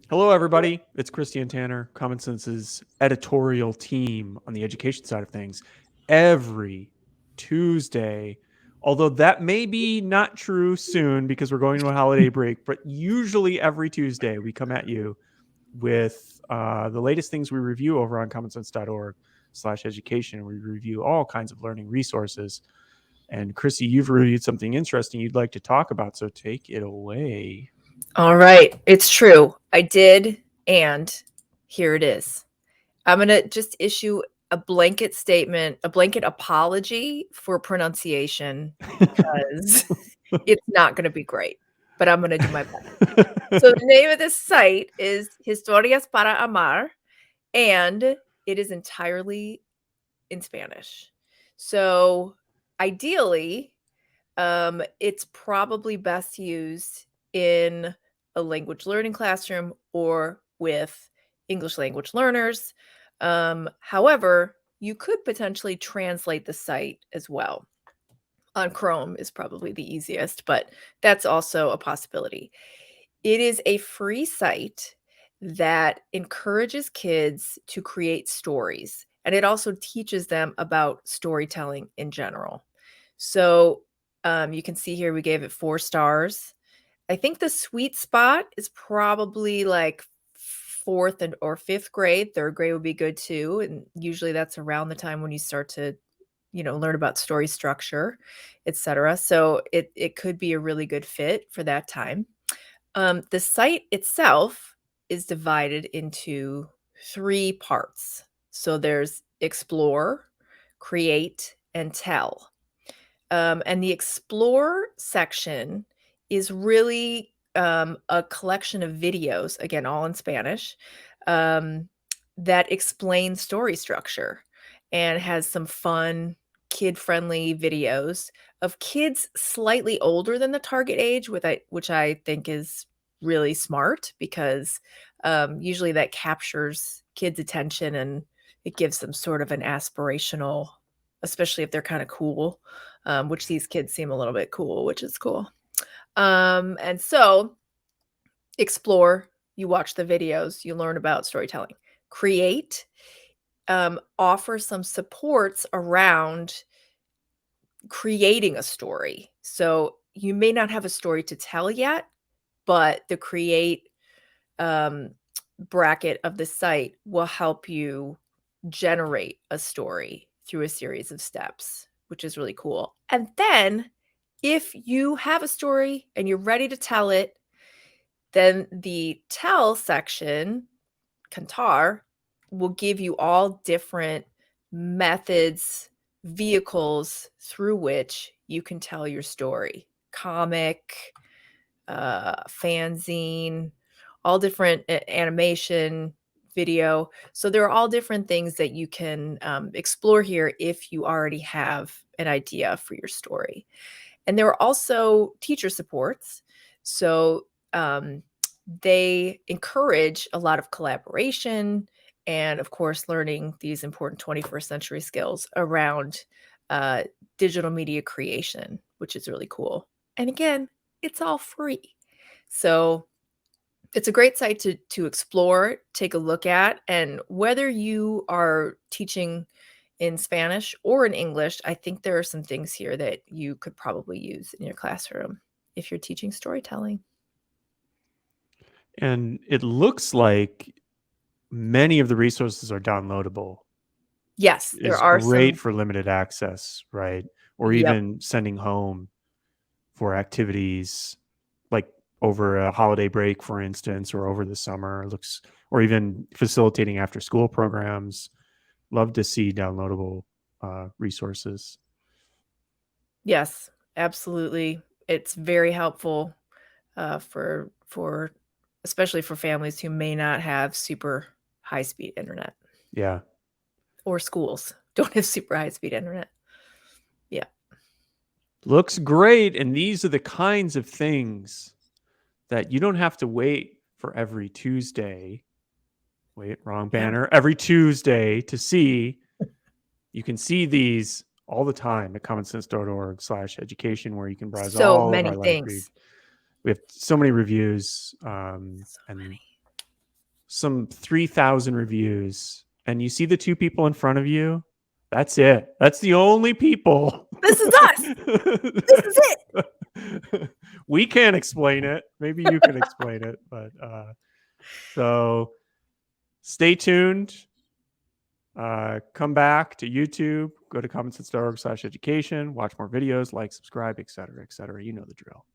Hello, everybody. It's Christian Tanner, Common Sense's editorial team on the education side of things. Every Tuesday, although that may be not true soon because we're going to a holiday break, but usually every Tuesday we come at you with the latest things we review over on commonsense.org/education. We review all kinds of learning resources. And Chrissy, you've reviewed something interesting you'd like to talk about, so take it away. All right, it's true. I did, and here it is. I'm going to just issue a blanket statement, a blanket apology for pronunciation because it's not going to be great, but I'm going to do my best. So the name of this site is Historias Para Armar, and it is entirely in Spanish. So ideally, it's probably best used in a language learning classroom or with English language learners. However, you could potentially translate the site as well. On Chrome is probably the easiest, but that's also a possibility. It is a free site that encourages kids to create stories, and it also teaches them about storytelling in general. So you can see here we gave it 4 stars. I think the sweet spot is probably like 4th or 5th grade. 3rd grade would be good too, and usually that's around the time when you start to learn about story structure, etc. So it could be a really good fit for that time. The site itself is divided into 3 parts. So there's explore, create, and tell. And the explore section is really a collection of videos, again, all in Spanish, um, that explain story structure and has some fun, kid friendly videos of kids slightly older than the target age, which I think is really smart because usually that captures kids' attention and it gives them sort of an aspirational, especially if they're kind of cool, which these kids seem a little bit cool, which is cool. And so explore, you watch the videos, you learn about storytelling. Create, offer some supports around creating a story. So you may not have a story to tell yet, but the create um, bracket of the site will help you generate a story through a series of steps, which is really cool. And then if you have a story and you're ready to tell it, then the tell section, Contar, will give you all different methods, vehicles through which you can tell your story. Comic, fanzine, all different animation, video. So there are all different things that you can explore here if you already have an idea for your story. And there are also teacher supports. So they encourage a lot of collaboration and, of course, learning these important 21st century skills around uh, digital media creation, which is really cool. And again, it's all free. So it's a great site to explore, take a look at, and whether you are teaching in Spanish or in English, I think there are some things here that you could probably use in your classroom if you're teaching storytelling. And it looks like many of the resources are downloadable, which Yes, there is are great some. for limited access, right? Or Yep. even sending home for activities like over a holiday break, for instance, or over the summer. It looks, or even facilitating after school programs. Love to see downloadable resources. Yes, absolutely. It's very helpful for especially for families who may not have super high speed internet Yeah. or schools don't have super high speed internet. Yeah. Looks great. And these are the kinds of things that you don't have to wait for every Tuesday. Wait, wrong Yeah. banner. Every Tuesday to see. You can see these all the time at commonsense.org/education, where you can browse So all of many our library. things. We have so many reviews, So and many. some 3,000 reviews and you see the two people in front of you, that's it. That's the only people. This is us. This is it. We can't explain it. Maybe you can explain it, but so stay tuned. Come back to YouTube, go to commonsense.org/education, watch more videos, like, subscribe, etc., etc. You know the drill.